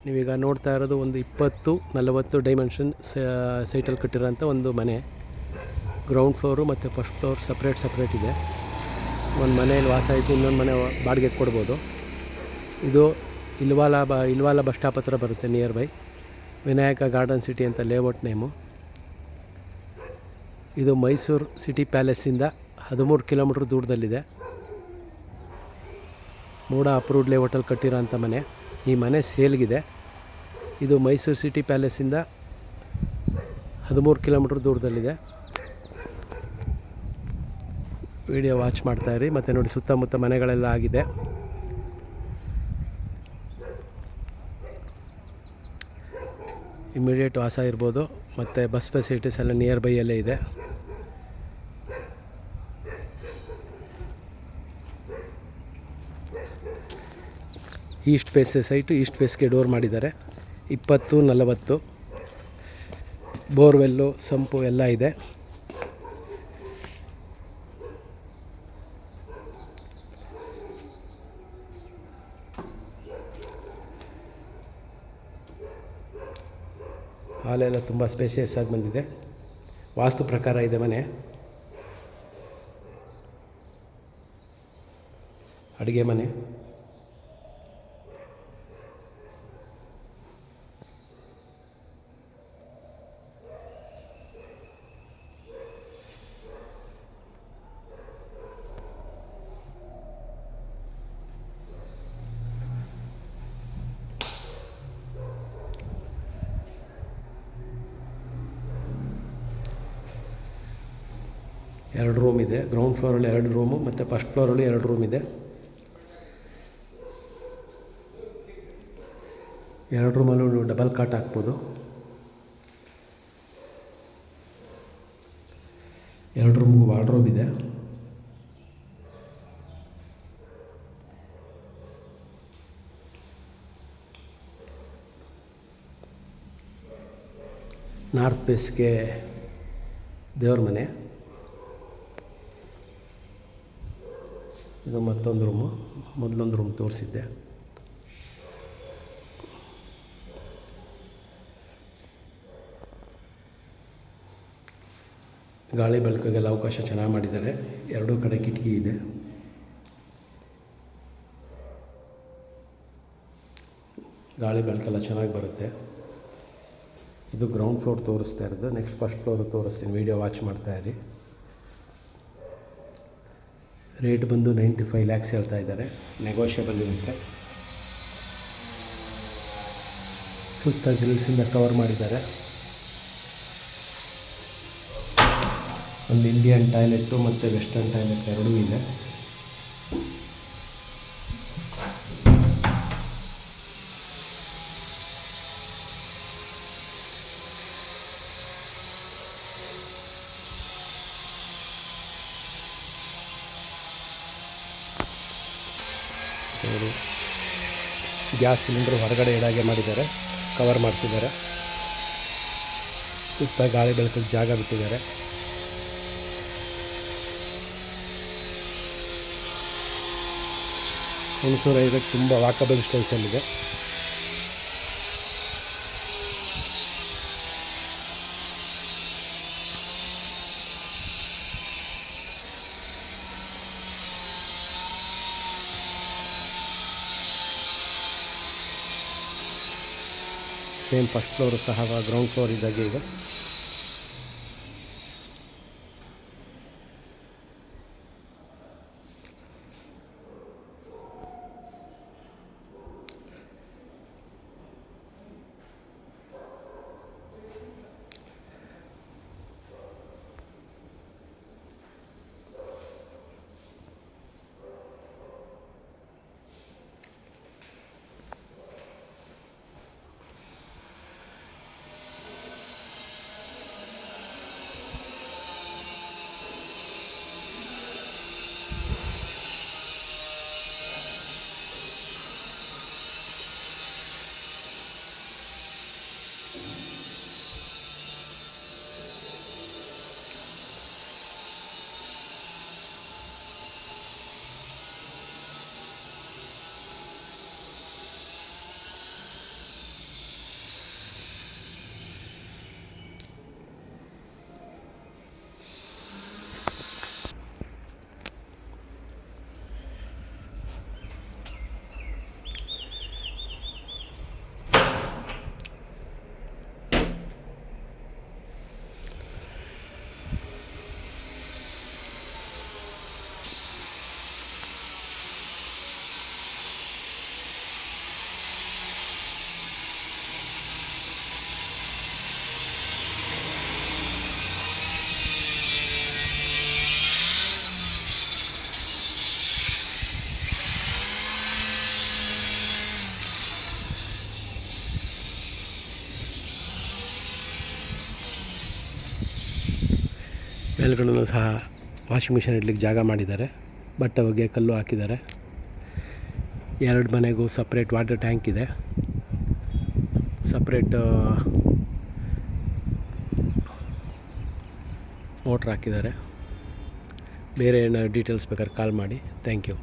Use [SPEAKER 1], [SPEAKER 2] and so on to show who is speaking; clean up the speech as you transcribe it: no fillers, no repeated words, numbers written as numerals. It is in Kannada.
[SPEAKER 1] ನೀವೀಗ ನೋಡ್ತಾ ಇರೋದು ಒಂದು 20-40 ಡೈಮೆನ್ಷನ್ ಸೈಟಲ್ಲಿ ಕಟ್ಟಿರೋಂಥ ಒಂದು ಮನೆ. ಗ್ರೌಂಡ್ ಫ್ಲೋರು ಮತ್ತು ಫಸ್ಟ್ ಫ್ಲೋರ್ ಸಪ್ರೇಟ್ ಇದೆ. ಒಂದು ಮನೆಯಲ್ಲಿ ವಾಸ ಐತಿ, ಇನ್ನೊಂದು ಮನೆ ಬಾಡಿಗೆಗೆ ಕೊಡ್ಬೋದು. ಇದು ಇಲ್ವಾಲ ಬಸ್ ಸ್ಟಾಪ್ ಹತ್ರ ಬರುತ್ತೆ, near by Vinayaka garden city ಅಂತ ಲೇಔಟ್ ನೇಮು. ಇದು ಮೈಸೂರು ಸಿಟಿ ಪ್ಯಾಲೇಸಿಂದ 13 ಕಿಲೋಮೀಟ್ರ್ ದೂರದಲ್ಲಿದೆ. ಮೂಡ ಅಪ್ರೂವ್ಡ್ ಲೇಔಟಲ್ಲಿ ಕಟ್ಟಿರೋಂಥ ಮನೆ. ಈ ಮನೆ ಸೇಲ್ಗಿದೆ. ಇದು ಮೈಸೂರು ಸಿಟಿ ಪ್ಯಾಲೇಸಿಂದ 13 ಕಿಲೋಮೀಟ್ರ್ ದೂರದಲ್ಲಿದೆ. ವಿಡಿಯೋ ವಾಚ್ ಮಾಡ್ತಾಯಿರಿ. ಮತ್ತು ನೋಡಿ, ಸುತ್ತಮುತ್ತ ಮನೆಗಳೆಲ್ಲ ಆಗಿದೆ. ಇಮಿಡಿಯೇಟ್ ವಾಸ ಇರ್ಬೋದು. ಮತ್ತು ಬಸ್ ಫೆಸಿಲಿಟೀಸ್ ಎಲ್ಲ ನಿಯರ್ ಬೈಯಲ್ಲೇ ಇದೆ. ಈಸ್ಟ್ ಫೇಸ್ ಸೈಟು, ಈಸ್ಟ್ ಫೇಸ್ಗೆ ಡೋರ್ ಮಾಡಿದ್ದಾರೆ. 20-40 ಬೋರ್ವೆಲ್ಲು, ಸಂಪು ಎಲ್ಲ ಇದೆ. ಹಾಲೆಲ್ಲ ತುಂಬ ಸ್ಪೇಷಿಯಸ್ ಆಗಿ ಬಂದಿದೆ. ವಾಸ್ತು ಪ್ರಕಾರ ಇದೆ ಮನೆ. ಅಡುಗೆ ಮನೆ. ಎರಡು ರೂಮ್ ಇದೆ. ಗ್ರೌಂಡ್ ಫ್ಲೋರಲ್ಲಿ 2 ರೂಮು ಮತ್ತು ಫಸ್ಟ್ ಫ್ಲೋರಲ್ಲಿ 2 ರೂಮ್ ಇದೆ. 2 ರೂಮಲ್ಲೂ ಡಬಲ್ ಕಾಟ್ ಹಾಕ್ಬೋದು. 2 ರೂಮ್ಗೂ ವಾರ್ಡ್ರೋಬ್ ಇದೆ. ನಾರ್ತ್ ಫೇಸ್ಗೆ ದೇವ್ರ ಮನೆ. ಇದು ಮತ್ತೊಂದು ರೂಮು. ಮೊದಲೊಂದು ರೂಮ್ ತೋರಿಸಿದ್ದೆ. ಗಾಳಿ ಬೆಳಕಿಗೆಲ್ಲ ಅವಕಾಶ ಚೆನ್ನಾಗಿ ಮಾಡಿದ್ದಾರೆ. 2 ಕಡೆ ಕಿಟಕಿ ಇದೆ. ಗಾಳಿ ಬೆಳಕೆಲ್ಲ ಚೆನ್ನಾಗಿ ಬರುತ್ತೆ. ಇದು ಗ್ರೌಂಡ್ ಫ್ಲೋರ್ ತೋರಿಸ್ತಾ ಇರೋದು. ನೆಕ್ಸ್ಟ್ ಫಸ್ಟ್ ಫ್ಲೋರು ತೋರಿಸ್ತೀನಿ. ವಿಡಿಯೋ ವಾಚ್ ಮಾಡ್ತಾಯಿರಿ. ರೇಟ್ ಬಂದು 95 ಲ್ಯಾಕ್ಸ್ ಹೇಳ್ತಾ ಇದ್ದಾರೆ. ನೆಗೋಷಿಯಬಲ್ ಇರುತ್ತೆ. ಸುತ್ತ ಗ್ರಿಲ್ಸಿಂದ ಕವರ್ ಮಾಡಿದ್ದಾರೆ. ಒಂದು ಇಂಡಿಯನ್ ಟಾಯ್ಲೆಟು ಮತ್ತು ವೆಸ್ಟರ್ನ್ ಟಾಯ್ಲೆಟ್ ಎರಡೂ ಇದೆ. ನೋಡಿ, ಗ್ಯಾಸ್ ಸಿಲಿಂಡ್ರ್ ಹೊರಗಡೆ ಇಡಾಗೆ ಮಾಡಿದ್ದಾರೆ. ಕವರ್ ಮಾಡ್ತಿದ್ದಾರೆ. ಸುತ್ತ ಗಾಳಿ ಬೆಳಕಿಗೆ ಜಾಗ ಬಿಟ್ಟಿದ್ದಾರೆ. ಹುಣಸೂರು ಹೈವೇಗೆ ತುಂಬ ವಾಕಬಲ್ ಡಿಸ್ಟೆನ್ಸಲ್ಲಿದೆ. ಸೇಮ್ ಫಸ್ಟ್ ಫ್ಲೋರು ಸಹ ಗ್ರೌಂಡ್ ಫ್ಲೋರ್ ಇದ್ದಾಗೆ ಇದೆ. ಮೇಲ್ಗಡೆ ಸಹ ವಾಷಿಂಗ್ ಮಿಷಿನ್ ಇಡ್ಲಿಕ್ಕೆ ಜಾಗ ಮಾಡಿದ್ದಾರೆ. ಬಟ್ಟೆ ಒಗೆಯ ಕಲ್ಲು ಹಾಕಿದ್ದಾರೆ. 2 ಮನೆಗೂ ಸಪ್ರೇಟ್ ವಾಟರ್ ಟ್ಯಾಂಕ್ ಇದೆ. ಸಪ್ರೇಟ್ ಮೋಟ್ರ್ ಹಾಕಿದ್ದಾರೆ. ಬೇರೆ ಏನಾದ್ರು ಡೀಟೇಲ್ಸ್ ಬೇಕಾದ್ರೆ ಕಾಲ್ ಮಾಡಿ. Thank you.